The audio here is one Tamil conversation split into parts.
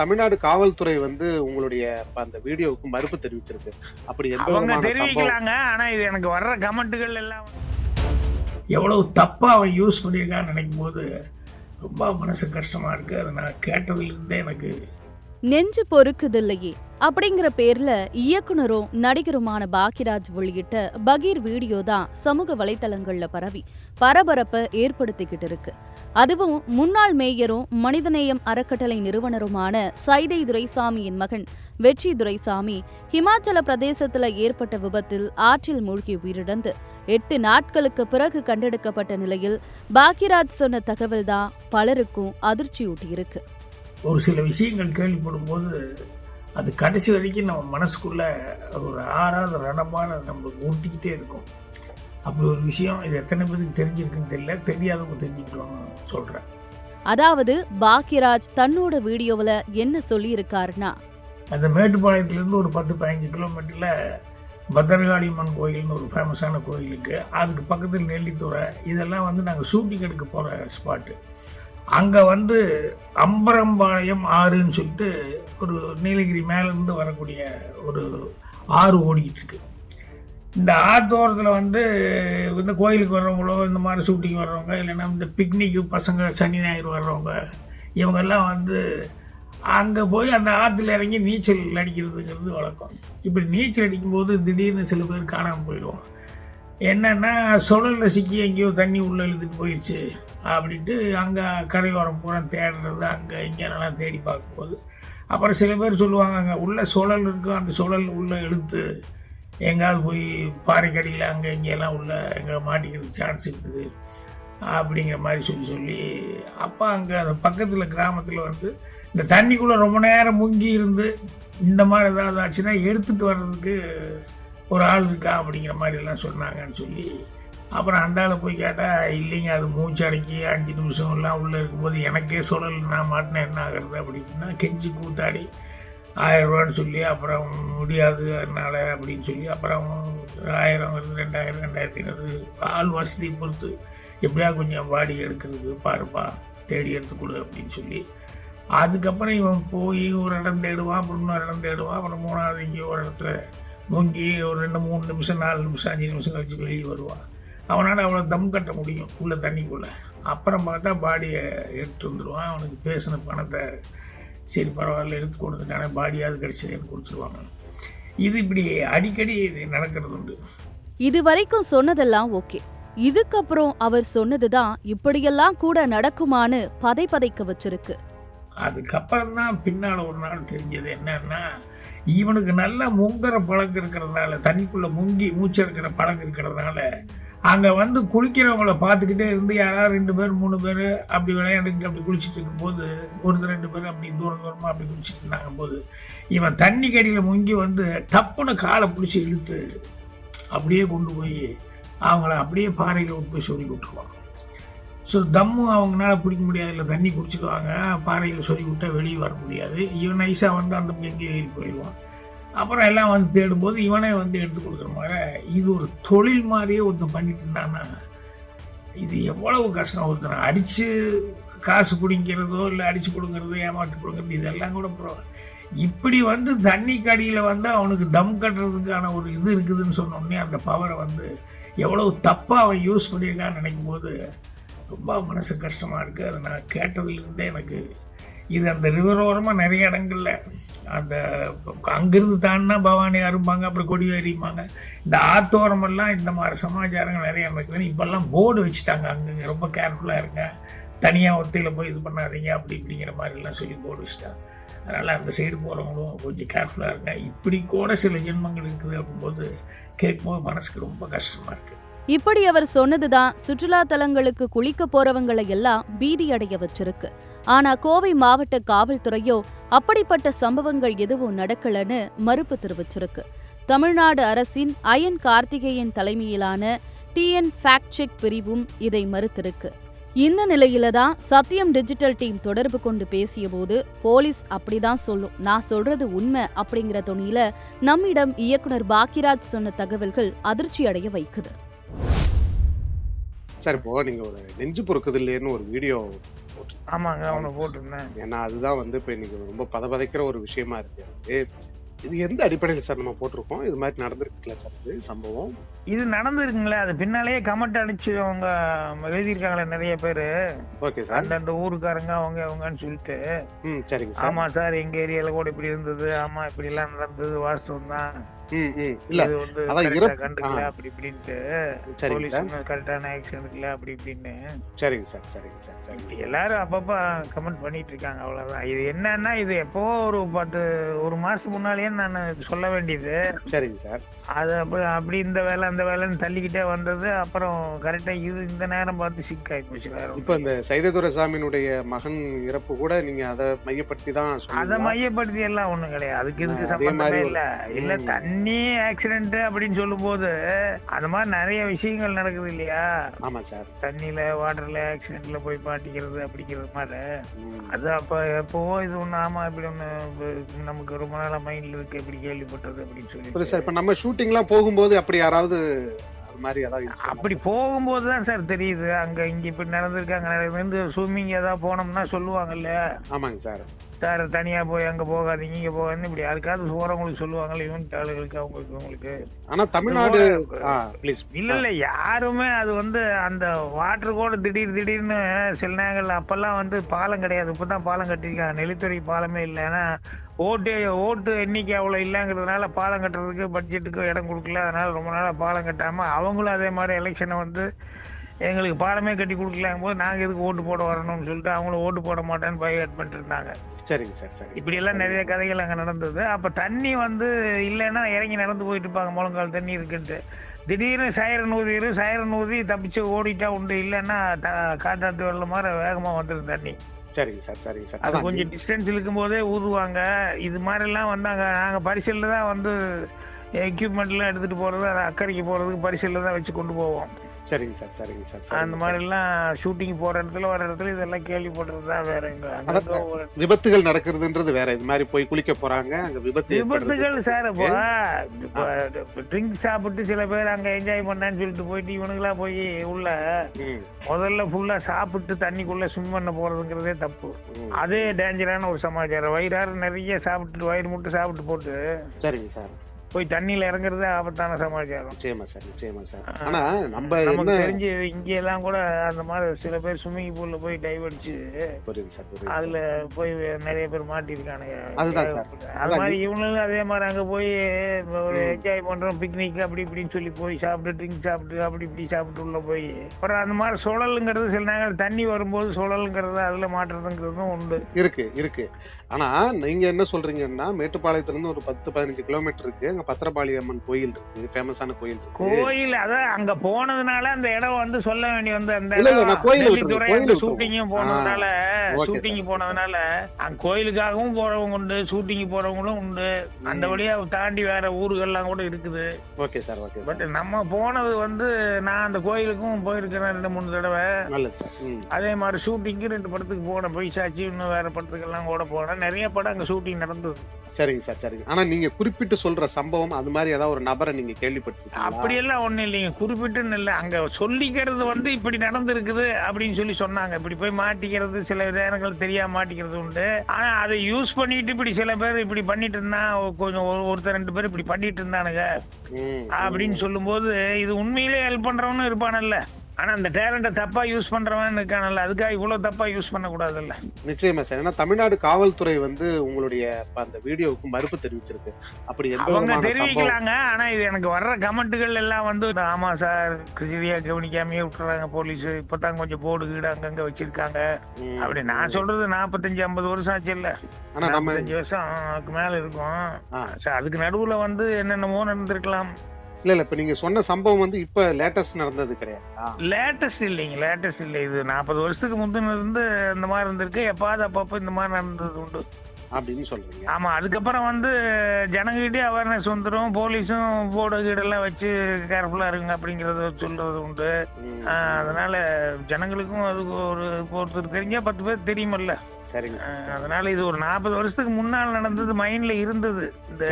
தமிழ்நாடு காவல்துறை வந்து உங்களுடைய அந்த வீடியோவுக்கு மறுப்பு தெரிவிச்சிருக்கு. அப்படி எந்த அவங்க விதமான சம்பவம்? தெரிவிக்கலாங்க. ஆனா இது எனக்கு வர்ற கமெண்ட்டுகள் எல்லாம் எவ்வளவு தப்பா அவன் யூஸ் பண்ணியிருக்கான்னு நினைக்கும் போது ரொம்ப மனசு கஷ்டமா இருக்கு. அதை நான் கேட்டதுலேருந்தே எனக்கு நெஞ்சு பொறுக்குதில்லையே அப்படிங்கிற பேர்ல இயக்குனரும் நடிகருமான பாக்கியராஜ் வெளியிட்ட பகீர் வீடியோ தான் சமூக வலைத்தளங்கள்ல பரவி பரபரப்பை ஏற்படுத்திக்கிட்டு இருக்கு. அதுவும் முன்னாள் மேயரும் மனிதநேயம் அறக்கட்டளை நிறுவனருமான சைதை துரைசாமியின் மகன் வெற்றி துரைசாமி ஹிமாச்சல பிரதேசத்துல ஏற்பட்ட விபத்தில் ஆற்றில் மூழ்கி உயிரிழந்து 8 நாட்களுக்கு பிறகு கண்டெடுக்கப்பட்ட நிலையில் பாக்கியராஜ் சொன்ன தகவல் தான் பலருக்கும் அதிர்ச்சியூட்டியிருக்கு. ஒரு சில விஷயங்கள் கேள்விப்படும் போது அது கடைசி வரைக்கும் நம்ம மனசுக்குள்ள ஒரு ஆறாத ரணமான நம்மளுக்கு ஊட்டிக்கிட்டே இருக்கும். அப்படி ஒரு விஷயம் இது எத்தனை பேருக்கு தெரிஞ்சிருக்குன்னு தெரியல, தெரியாதவங்க தெரிஞ்சுக்கணும்னு சொல்கிறேன். அதாவது பாக்கியராஜ் தன்னோட வீடியோவில் என்ன சொல்லியிருக்காருன்னா, அந்த மேட்டுப்பாளையத்துலேருந்து ஒரு 10-15 கிலோமீட்டரில் பத்திரகாளியம்மன் கோயில்னு ஒரு ஃபேமஸான கோயிலுக்கு, அதுக்கு பக்கத்தில் நெல்லித்துறை, இதெல்லாம் வந்து நாங்கள் ஷூட்டிங் எடுக்க போகிற ஸ்பாட்டு. அங்கே வந்து அம்பரம்பாளையம் ஆறுன்னு சொல்லிட்டு ஒரு நீலகிரி மேலேருந்து வரக்கூடிய ஒரு ஆறு ஓடிக்கிட்டு இருக்கு. இந்த ஆத்தோரத்தில் வந்து இந்த கோயிலுக்கு வர்றவங்களோ, இந்த மாதிரி ஷூட்டிங் வர்றவங்க, இல்லைன்னா இந்த பிக்னிக்கு பசங்க சனி ஞாயிறு வர்றவங்க, இவங்கெல்லாம் வந்து அங்கே போய் அந்த ஆற்றுல இறங்கி நீச்சல் அடிக்கிறதுங்கிறது வழக்கம். இப்படி நீச்சல் அடிக்கும்போது திடீர்னு சில பேர் காணாமல் போயிடுவோம். என்னென்னா சுழலில் சிக்கி எங்கேயோ தண்ணி உள்ளே இழுத்துட்டு போயிடுச்சு அப்படின்ட்டு அங்கே கரையோரம் பூரா தேடுறது, அங்கே இங்கே நல்லா தேடி பார்க்கும்போது அப்புறம் சில பேர் சொல்லுவாங்க அங்கே உள்ள சுழல் இருக்கும், அந்த சுழல் உள்ளே இழுத்து எங்கேயாவது போய் பாறைக்கடியில் அங்கே இங்கெல்லாம் உள்ள எங்கே மாட்டிக்கிறதுக்கு சான்ஸ் இருக்குது அப்படிங்கிற மாதிரி சொல்லி அப்போ அங்கே அந்த பக்கத்தில் கிராமத்தில் வந்து இந்த தண்ணிக்குள்ளே ரொம்ப நேரம் முங்கி இருந்து இந்த மாதிரி ஏதாவது ஆச்சுன்னா எடுத்துகிட்டு வர்றதுக்கு ஒரு ஆள் இருக்கா அப்படிங்கிற மாதிரி எல்லாம் சொன்னாங்கன்னு சொல்லி அப்புறம் அந்த ஆளை போய் கேட்டால் இல்லைங்க, அது மூச்சு அடக்கி 5 நிமிஷம்லாம் உள்ளே இருக்கும்போது எனக்கே சுழல் நான் மாட்டினேன் என்ன ஆகிறது அப்படின்னா கெஞ்சி கூத்தாடி 1000 ரூபான்னு சொல்லி அப்புறம் முடியாது அதனால் அப்படின்னு சொல்லி அப்புறம் 1000 வருது, 2000, 2500 ஆள் வசதி பொறுத்து எப்படியா கொஞ்சம் பாடி எடுக்கிறதுக்கு பாருப்பா தேடி எடுத்து கொடு அப்படின்னு சொல்லி அதுக்கப்புறம் இவன் போய் ஒரு இடம் தேடுவான், அப்புறம் இன்னொரு இடம் தேடுவான், அப்புறம் 3வது இங்கே ஒரு இடத்துல முங்கி ஒரு 2-3 நிமிஷம் 4 நிமிஷம் 5 நிமிஷம் கழிச்சு வெளியே வருவான். அவனால் அவ்வளோ தம் கட்ட முடியும் உள்ள தண்ணிக்குள்ளே. அப்புறம் பார்த்தா பாடியை எடுத்து வந்துடுவான். அவனுக்கு பேசின பணத்தை சரி பரவாயில்ல எடுத்து கொடுத்துட்டானே, பாடியாவது கிடச்சதுன்னு கொடுத்துருவாங்க. இது இப்படி அடிக்கடி நடக்கிறது உண்டு. இது வரைக்கும் சொன்னதெல்லாம் ஓகே, இதுக்கப்புறம் அவர் சொன்னதுதான் இப்படியெல்லாம் கூட நடக்குமான்னு பதைக்க வச்சிருக்கு. அதுக்கப்புறம் தான் பின்னால் ஒரு நாள் தெரிஞ்சது என்னன்னா, இவனுக்கு நல்லா முங்குற பழக்கம் இருக்கிறதுனால, தண்ணிக்குள்ளே முங்கி மூச்செடுக்கிற பழக்கம் இருக்கிறதுனால அங்கே வந்து குளிக்கிறவங்கள பார்த்துக்கிட்டே இருந்து யாராவது 2 பேர் 3 பேர் அப்படி விளையாண்டுக்கிட்டு அப்படி குளிச்சுட்டு இருக்கும்போது ஒருத்தர் 2 பேர் அப்படி தூரமாக அப்படி குளிச்சுட்டு இருந்தாங்க போது இவன் தண்ணி கடியில் முங்கி வந்து டப்புன்னு காலை பிடிச்சி இழுத்து அப்படியே கொண்டு போய் அவங்கள அப்படியே பாறையில் போய் சொல்லி விட்டுருவாங்க. ஸோ தம்மு அவங்களால பிடிக்க முடியாது, இல்லை தண்ணி குடிச்சிடுவாங்க, பாறையில் சொல்லி விட்டால் வெளியே வர முடியாது. இவன் நைஸாக வந்து அந்த எங்கேயும் ஏறி போயிடுவான். அப்புறம் எல்லாம் வந்து தேடும்போது இவனே வந்து எடுத்து கொடுக்குற மாதிரி இது ஒரு தொழில் மாதிரியே ஒருத்தன் பண்ணிட்டு இருந்தான்னா இது எவ்வளவு கஷ்டம். ஒருத்தனை அடித்து காசு பிடிங்கிறதோ இல்லை அடித்து கொடுக்குறதோ ஏமாற்றி கொடுக்குறது இதெல்லாம் கூட பரவாயில்ல. இப்படி வந்து தண்ணி கடியில் வந்து அவனுக்கு தம் கட்டுறதுக்கான ஒரு இது இருக்குதுன்னு சொன்னோடனே அந்த பவரை வந்து எவ்வளவு தப்பாக அவன் யூஸ் பண்ணியிருக்கான்னு நினைக்கும் போது ரொம்ப மனசு கஷ்டமாக இருக்குது. அதை நான் கேட்டதுலேருந்தே எனக்கு இது அந்த ரிவரோரமாக நிறைய இடங்களில் அந்த அங்கேருந்து தாண்டினா பவானி அரும்பாங்க, அப்புறம் கொடி அறியுமாங்க. இந்த ஆத்தோரமெல்லாம் இந்த மாதிரி சமாச்சாரங்கள் நிறைய நடக்குதுன்னு இப்போல்லாம் போர்டு வச்சுட்டாங்க. அங்கே ரொம்ப கேர்ஃபுல்லாக இருங்க, தனியாக ஒத்தையில் போய் இது பண்ணாதீங்க அப்படி இப்படிங்கிற மாதிரிலாம் சொல்லி போர்டு வச்சுட்டாங்க. அதனால் அந்த சைடு போகிறவங்களும் கொஞ்சம் கேர்ஃபுல்லாக இருங்க. இப்படி கூட சில ஜென்மங்கள் இருக்குது அப்படின்போது கேட்கும்போது மனசுக்கு ரொம்ப கஷ்டமாக இருக்குது. இப்படி அவர் சொன்னதுதான் சுற்றுலா தலங்களுக்கு குளிக்க போறவங்களை எல்லாம் பீதியடைய வச்சிருக்கு. ஆனா கோவை மாவட்ட காவல்துறையோ அப்படிப்பட்ட சம்பவங்கள் எதுவும் நடக்கலன்னு மறுப்பு தெரிவிச்சிருக்கு. தமிழ்நாடு அரசின் அயன் கார்த்திகேயன் தலைமையிலான TN ஃபேக்ட் செக் பிரிவும் இதை மறுத்திருக்கு. இந்த நிலையில தான் சத்தியம் டிஜிட்டல் டீம் தொடர்பு கொண்டு பேசிய போது போலீஸ் அப்படிதான் சொல்லும், நான் சொல்றது உண்மை அப்படிங்கிற தொனியில நம்மிடம் இயக்குனர் பாக்கியராஜ் சொன்ன தகவல்கள் அதிர்ச்சி அடைய வைக்குது. சார், இப்போ நீங்க ஒரு நெஞ்சு பொறுக்குதில்லைன்னு ஒரு வீடியோ ஆமாங்க அவனை போட்டிருந்தேன். ஏன்னா அதுதான் வந்து இப்ப இன்னைக்கு ரொம்ப பதபதைக்கிற ஒரு விஷயமா இருக்கு எனக்கு. இது எந்த அடிப்படையில சார் நம்ம போட்டிருக்கோம்? இது மாதிரி நடந்திருக்குல்ல சார் இது சம்பவம்? இது நடந்திருக்குங்களே, அது பின்னாலேயே கமெண்ட் அடிச்சு அவங்க எழுதியிருக்காங்களே நிறைய பேரு. Okay sir. அந்தந்த ஊருக்காரங்க அவங்கன்னு சொல்லிட்டு. சரிங்க சார். ஆமா சார் எங்க ஏரியால கூட இப்படி இருந்தது, ஆமா இப்படி எல்லாம் நடந்தது, வாஸ்தவம் தான். இல்ல இது வந்து அதான் கரெக்டா கண்டுக்கல அப்படி இப்படின்ட்டு, சரிங்க போலீஸ் சார். கரெக்டான ஆக்ஷன் எடுக்கல அப்படி இப்படின்னு சரிங்க சார். சரிங்க சார். சரிங்க சார். எல்லாரும் அப்பப்ப கமெண்ட் பண்ணிட்டு இருக்காங்க. அவ்வளவுதான். இது என்னன்னா இது எப்போ ஒரு மாசத்துக்கு முன்னாலேயே நான் சொல்ல வேண்டியது. சரிங்க சார். அது அப்படி இந்த வேலை அந்த வேலைன்னு தள்ளிக்கிட்டே வந்தது. அப்புறம் கரெக்டா இது இந்த நேரம் பார்த்து சிக்காய் போச்சு. வேற இப்ப இந்த சைததுரைசாமியினுடைய மகன் இறப்பு கூட நீங்க அதை மையப்படுத்தி தான் அதை சொல்றீங்களா? மையப்படுத்தி எல்லாம் ஒண்ணும் கிடையாது. அதுக்கு இதுக்கு அதே சம்பந்தமே மாதிரி இல்ல. இல்ல தண்ணி ஆக்சிடென்ட் அப்படின்னு சொல்லும் போது அந்த மாதிரி நிறைய விஷயங்கள் நடக்குது இல்லையா? ஆமா சார். தண்ணியில வாட்டர்ல ஆக்சிடென்ட்ல போய் மாட்டிக்கிறது அப்படிங்கிறது மாதிரி. அது அப்ப எப்பவோ இது ஒண்ணு ஆமா இப்படி ஒண்ணு நமக்கு ரொம்ப நாளா மைண்ட்ல இருக்கு இப்படி கேள்விப்பட்டது அப்படின்னு புரியுது சொல்லி. சார். இப்ப நம்ம ஷூட்டிங்லாம் போகும்போது அப்படி யாராவது அது மாதிரி ஏதாவது incident அப்படி போகும்போதுதான் சார் தெரியுது அங்க இங்க இப்படி நடந்திருக்காங்க. ஸ்விம்மிங் ஏதாவது போனோம்னா சொல்லுவாங்கல்ல, ஆமாங்க சார். சார் தனியா போய் அங்க போகாதீங்க இங்க போகாதீங்க இப்படி யாருக்காவது போறவங்களுக்கு சொல்லுவாங்கல்ல, யூனிட் ஆளுகளுக்கு அவங்களுக்கு. ஆனா தமிழ்நாடு ப்ளீஸ் இல்ல யாருமே அது வந்து அந்த வாட்டர் கூட திடீர்னு சில நேரங்கள்ல அப்பெல்லாம் வந்து பாலம் கிடையாது. இப்பதான் பாலம் கட்டிருக்காங்க. நிலத்துறை பாலமே இல்லை. ஏன்னா ஓட்டு எண்ணிக்கை அவ்வளவு இல்லைங்கிறதுனால பாலம் கட்டுறதுக்கு பட்ஜெட்டுக்கு இடம் கொடுக்கல. அதனால ரொம்ப நாளா பாலம் கட்டாம அவங்களும் அதே மாதிரி எலெக்ஷனை வந்து எங்களுக்கு பாலமே கட்டி கொடுக்கலாங்கும் போது நாங்க எதுக்கு ஓட்டு போட வரணும்னு சொல்லிட்டு அவங்களும் ஓட்டு போட மாட்டேன்னு பைகாட் பண்ணிட்டு இருந்தாங்க. சரிங்க சார். சரி. இப்படி எல்லாம் நிறைய கதைகள் அங்க நடந்தது. அப்ப தண்ணி வந்து இல்லைன்னா இறங்கி நடந்து போயிட்டு இருப்பாங்க, முழங்கால் தண்ணி இருக்குன்ட்டு. திடீர்னு சைரன் ஊதி தப்பிச்சு ஓடிட்டா உண்டு. இல்லைன்னா காட்டாட்டு வெள்ளம் மாதிரி வேகமா வந்துடும் தண்ணி. சரிங்க சார். சரிங்க சார். அது கொஞ்சம் டிஸ்டன்ஸ் இருக்கும் போதே ஊதுவாங்க. இது மாதிரி எல்லாம் வந்தாங்க. நாங்க பரிசல்ல தான் வந்து எக்யூப்மெண்ட் எல்லாம் எடுத்துட்டு போறது, அக்கறைக்கு போறதுக்கு பரிசல்ல தான் வச்சு கொண்டு போவோம். சரிங்க சார். சரிங்க சார். அந்த மாதிரி எல்லாம் ஷூட்டிங் போற இடத்துல வர இடத்துல இதெல்லாம் கேள்விப்பட்டதுதான். வேற எங்க விபத்துகள் நடக்கிறதுன்றது வேற. இது மாதிரி போய் குளிக்க போறாங்க, அங்க விபத்துகள் சார். இப்போ ட்ரிங்க் சாப்பிட்டு சில பேர் அங்க என்ஜாய் பண்ணான்னு சொல்லிட்டு போயிட்டு இவனுங்களா போய் உள்ள முதல்ல ஃபுல்லா சாப்பிட்டு தண்ணிக்குள்ள ஸ்விம் பண்ண போறதுங்கிறதே தப்பு. அதே டேஞ்சரான ஒரு சமாச்சாரம். வயிறாறு நிறைய சாப்பிட்டு வயிறு முட்டை சாப்பிட்டு போட்டு சரிங்க சார் போய் தண்ணியில இறங்குறதே ஆபத்தான சமாச்சாரம். நிச்சயமா சார். நிச்சயமா சார். ஆனா நமக்கு தெரிஞ்சு இங்க எல்லாம் கூட அந்த மாதிரி சில பேர் ஸ்விம்மிங் பூல்ல போய் டைவ் அடிச்சு அதுல போய் நிறைய பேர் மாட்டிருக்கானுங்க. அதுதான் சார். அது மாதிரி இவங்களும் அதே மாதிரி அங்க போய் ஒரு என்ஜாய் பண்றோம் பிக்னிக் அப்படி இப்படின்னு சொல்லி போய் சாப்பிட்டு ட்ரிங்க் சாப்பிட்டு அப்படி இப்படி சாப்பிட்டு உள்ள போய் அப்புறம் அந்த மாதிரி சுழலுங்கிறது சில நேரம் தண்ணி வரும்போது சுழலுங்கிறது அதுல மாட்டுறதுங்கிறதும் உண்டு. இருக்கு. ஆனா நீங்க என்ன சொல்றீங்கன்னா மேட்டுப்பாளையத்துல இருந்து ஒரு 10-15 கிலோமீட்டர் இருக்கு. அங்க பத்திரபாளி அம்மன் கோயில் இருக்கு, ஃபேமஸான கோயில் இருக்கு. கோயில் அதான் அங்க போனதுனால அந்த இடம் வந்து சொல்ல வேண்டி வந்து அந்த ஷூட்டிங்கும் போனதுனால அங்க கோயிலுக்காகவும் போறவங்க உண்டு, ஷூட்டிங் போறவங்களும் உண்டு. அந்த வழியா தாண்டி வேற ஊர்கள்லாம் கூட இருக்குது. Okay sir. ஓகே. பட் நம்ம போனது வந்து நான் அந்த கோயிலுக்கும் போயிருக்கிறேன் 2-3 தடவை. அதே மாதிரி ஷூட்டிங்கு 2 படத்துக்கு போனேன். பொய்சாட்சி இன்னும் வேற படத்துக்கு எல்லாம் கூட போனேன். நிறைய படம் அங்க ஷூட்டிங் நடந்தது. சரிங்க சார். சரிங்க. ஆனா நீங்க குறிப்பிட்டு சொல்ற சம்பவம் அது மாதிரி ஏதாவது ஒரு நபரை நீங்க கேள்விப்பட்டிருக்கீங்களா? அப்படி எல்லாம் ஒண்ணும் இல்லைங்க. குறிப்பிட்டுன்னு இல்ல. அங்க சொல்லிக்கிறது வந்து இப்படி நடந்திருக்குது அப்படின்னு சொல்லி சொன்னாங்க. இப்படி போய் மாட்டிக்கிறது சில நேரங்கள் தெரியாம மாட்டிக்கிறது உண்டு. ஆனா அதை யூஸ் பண்ணிட்டு இப்படி சில பேர் இப்படி பண்ணிட்டு இருந்தா கொஞ்சம் ஒருத்தர் 2 பேர் இப்படி பண்ணிட்டு இருந்தானுங்க அப்படின்னு சொல்லும் போது இது உண்மையிலேயே ஹெல்ப் பண்றவனும் இருப்பானல்ல. ஆனா அந்த டேலண்ட தப்பா யூஸ் பண்றவன் இருக்கானல்ல, அதுக்காக இவ்வளவு தப்பா யூஸ் பண்ண கூடாதுல்ல. நிச்சயமா சார். ஏன்னா தமிழ்நாடு காவல்துறை வந்து உங்களுடைய அந்த வீடியோவுக்கு மறுப்பு தெரிவிச்சிருக்கு. அப்படி அவங்க தெரிவிக்கலாங்க. ஆனா இது எனக்கு வர்ற கமெண்ட்டுகள் எல்லாம் வந்து ஆமா சார் சரியா கவனிக்காமையே விட்டுறாங்க போலீஸ், இப்பதான் கொஞ்சம் போர்டு கீடு அங்கங்க வச்சிருக்காங்க அப்படி. நான் சொல்றது 45-50 வருஷம் ஆச்சு இல்ல, 45 வருஷம் மேல இருக்கும். அதுக்கு நடுவுல வந்து என்னென்னமோ நடந்திருக்கலாம். இல்ல இப்ப நீங்க சொன்ன சம்பவம் வந்து இப்ப லேட்டஸ்ட் நடந்தது கிடையாதா? லேட்டஸ்ட் இல்ல. இது 40 வருஷத்துக்கு முந்தின இருந்து இந்த மாதிரி இருந்திருக்கு. எப்பாவது அப்பப்போ இந்த மாதிரி நடந்தது உண்டு. அப்படின்னு சொல்றீங்க. ஆமா, அதுக்கப்புறம் வந்து ஜனங்கிட்டே அவேர்னஸ் வந்துடும், போலீஸும் போர்டு கீடெல்லாம் வச்சு கேர்ஃபுல்லா இருங்க அப்படிங்கறத சொல்றது உண்டு. அதனால ஜனங்களுக்கும் அதுக்கு ஒருத்தர் தெரிஞ்சா 10 பேர் தெரியுமல்ல. சரிங்க சார். அதனால இது ஒரு 40 வருஷத்துக்கு முன்னால் நடந்தது, மைண்ட்ல இருந்தது. இந்த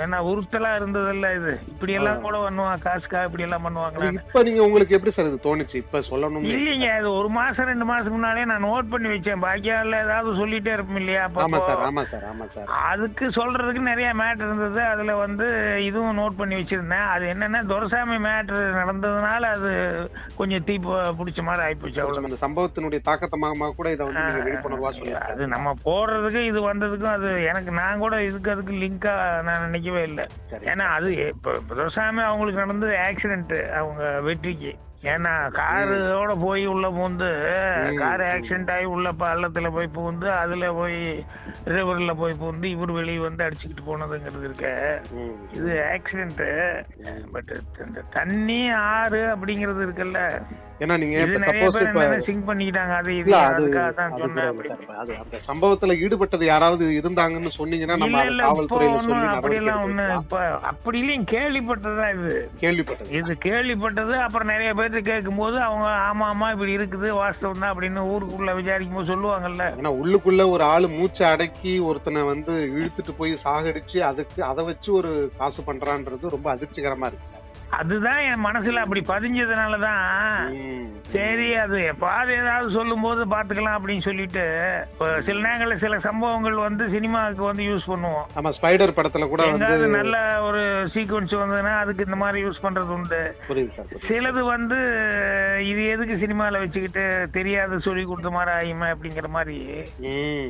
என்ன உறுத்தலா இருந்ததுல்ல, இது இப்படி எல்லாம் கூட பண்ணுவாங்க, காசுக்காக இப்படி எல்லாம் பண்ணுவாங்க. இப்ப நீங்க உங்களுக்கு எப்படி சார் இது தோணுச்சு இப்ப சொல்லணும்? இல்லைங்க, அது 1 மாசம் 2 மாசத்துக்கு முன்னாலே நான் நோட் பண்ணி வச்சேன். பாக்கியால ஏதாவது சொல்லிட்டே இருப்போம் இல்லையா? ஆமா சார், ஆமா சார், ஆமா சார். அதுக்கு சொல்றதுக்கு நிறைய மேட்டர் இருந்தது. அதுல வந்து இதுவும் நோட் பண்ணி வச்சிருந்தேன். அது என்னன்னா, துரைசாமி மேட்டர் நடந்ததுனால அது கொஞ்சம் தீ பிடிச்ச மாதிரி ஆயிப்போச்சு. அவ்வளவு. அந்த சம்பவத்தினுடைய தாக்கத்தமாக கூட இதை வந்து நீங்க விழிப்புணர்வா சொல்லி அது நம்ம போடுறதுக்கு இது வந்ததுக்கும் அது எனக்கு நான் கூட அதுக்கு லிங்கா நான் நினைக்கவே இல்லை. ஏன்னா அது இப்ப துரைசாமி அவங்களுக்கு நடந்தது ஆக்சிடென்ட், அவங்க வெற்றிக்கு. ஏன்னா காரோட போய் உள்ள பூந்து, கார் ஆக்சிடென்ட் ஆகி உள்ள பள்ளத்துல போய் பூந்து, அதுல போய் ரிவர்ல போய் பூந்து இவர் வெளியே வந்து அடிச்சுக்கிட்டு போனதுங்கிறது இருக்க, இது ஆக்சிடென்ட். பட் இந்த தண்ணி ஆறு அப்படிங்கிறது இருக்குல்ல, ஏன்னா நீங்க சிங்க் பண்ணிக்கிட்டாங்க. அது அந்த சம்பவத்துல ஈடுபட்டது யாராவது இருந்தாங்கன்னு சொன்னீங்கன்னா நம்ம காவல்துறையில சொல்லி அப்படியெல்லாம் ஒண்ணு இப்ப அப்படி இல்லையும், கேள்விப்பட்டதுதான் இது கேள்விப்பட்டது. அப்புறம் நிறைய பேர்த்து கேட்கும் போது அவங்க ஆமா ஆமா இப்படி இருக்குது, வாஸ்தவம் தான் அப்படின்னு ஊருக்குள்ள விசாரிக்கும் போது சொல்லுவாங்கல்ல. ஏன்னா உள்ளுக்குள்ள ஒரு ஆளு மூச்சை அடக்கி ஒருத்தனை வந்து இழுத்துட்டு போய் சாகடிச்சு அதை வச்சு ஒரு காசு பண்றான்றது ரொம்ப அதிர்ச்சிகரமா இருக்கு சார். அதுதான் என் மனசுல அப்படி பதிஞ்சதுனாலதான் சரி அது எப்பாவது ஏதாவது சொல்லும் போது பாத்துக்கலாம் அப்படின்னு சொல்லிட்டு சில நேரங்கள்ல சில சம்பவங்கள் வந்து சினிமாவுக்கு வந்து யூஸ் பண்ணுவோம். நம்ம ஸ்பைடர் படத்துல கூட எங்காவது நல்ல ஒரு சீக்வன்ஸ் வந்ததுன்னா அதுக்கு இந்த மாதிரி யூஸ் பண்றது உண்டு. சிலது வந்து இது எதுக்கு சினிமால வச்சுக்கிட்டு தெரியாத சொல்லி கொடுத்த மாதிரி ஆயுமே அப்படிங்கிற மாதிரி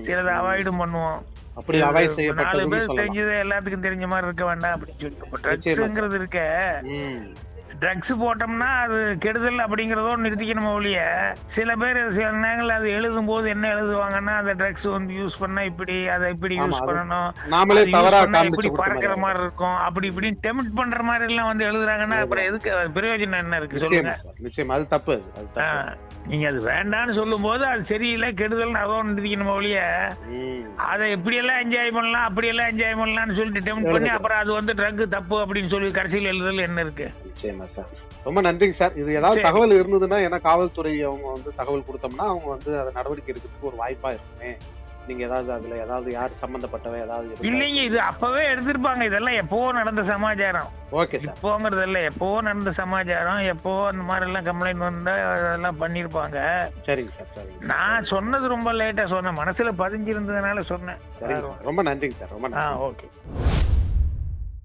சிலது அவாய்டும் பண்ணுவோம். அப்படி அவாய்ட் செய்யப்பட்டது 4 பேர் தெரிஞ்சது எல்லாத்துக்கும் தெரிஞ்ச மாதிரி இருக்க வேண்டாம் அப்படின்னு சொல்லிட்டு ட்ரக்ஸ்ங்கிறது இருக்க, ட்ரக்ஸ் போட்டோம்னா அது கெடுதல் அப்படிங்கறதோட நிறுத்திக்கணும் ஒழிய, சில பேர் சில நேரங்கள் அது எழுதும் போது என்ன எழுதுவாங்கன்னா, அந்த ட்ரக்ஸ் வந்து யூஸ் பண்ணா இப்படி, அதை இப்படி யூஸ் பண்ணணும், இப்படி பறக்கிற மாதிரி இருக்கும், அப்படி இப்படின்னு டெம்ப்ட் பண்ற மாதிரி எல்லாம் வந்து எழுதுறாங்கன்னா அப்புறம் எதுக்கு பிரயோஜனம் என்ன இருக்கு சொல்லுங்க? நிச்சயமா அது தப்பு. நீங்க அது வேண்டான்னு சொல்லும் போது அது சரியில்லை கெடுதல் அதோட நிறுத்திக்கணும் ஒழிய, அதை எப்படி எல்லாம் என்ஜாய் பண்ணலாம் அப்படி எல்லாம் என்ஜாய் பண்ணலாம்னு சொல்லிட்டு டெம்ப்ட் பண்ணி அப்புறம் அது வந்து ட்ரக் தப்பு அப்படின்னு சொல்லி கடைசியில் எழுதுதல் என்ன இருக்கு? நிச்சயமா சார். ரொம்ப நன்றிங்க சார். இது ஏதாவது தகவல் இருந்ததுன்னா, ஏன்னா காவல்துறை அவங்க வந்து தகவல் கொடுத்தோம்னா அவங்க வந்து அதை நடவடிக்கை எடுக்கிறதுக்கு ஒரு வாய்ப்பா இருக்குமே. நீங்க ஏதாவது அதுல ஏதாவது யார் சம்பந்தப்பட்டவ ஏதாவது இல்லைங்க, இது அப்பவே எடுத்திருப்பாங்க. இதெல்லாம் எப்போ நடந்த சமாச்சாரம். Okay sir. இப்போங்கிறது இல்ல, எப்போ நடந்த சமாச்சாரம், எப்போ அந்த மாதிரி எல்லாம் கம்ப்ளைண்ட் வந்தா அதெல்லாம் பண்ணிருப்பாங்க. சரிங்க சார். சரிங்க. நான் சொன்னது ரொம்ப லேட்டா சொன்னேன், மனசுல பதிஞ்சிருந்ததுனால சொன்னேன். சரிங்க சார். ரொம்ப நன்றிங்க சார். ரொம்ப நன்றி. ஓகே.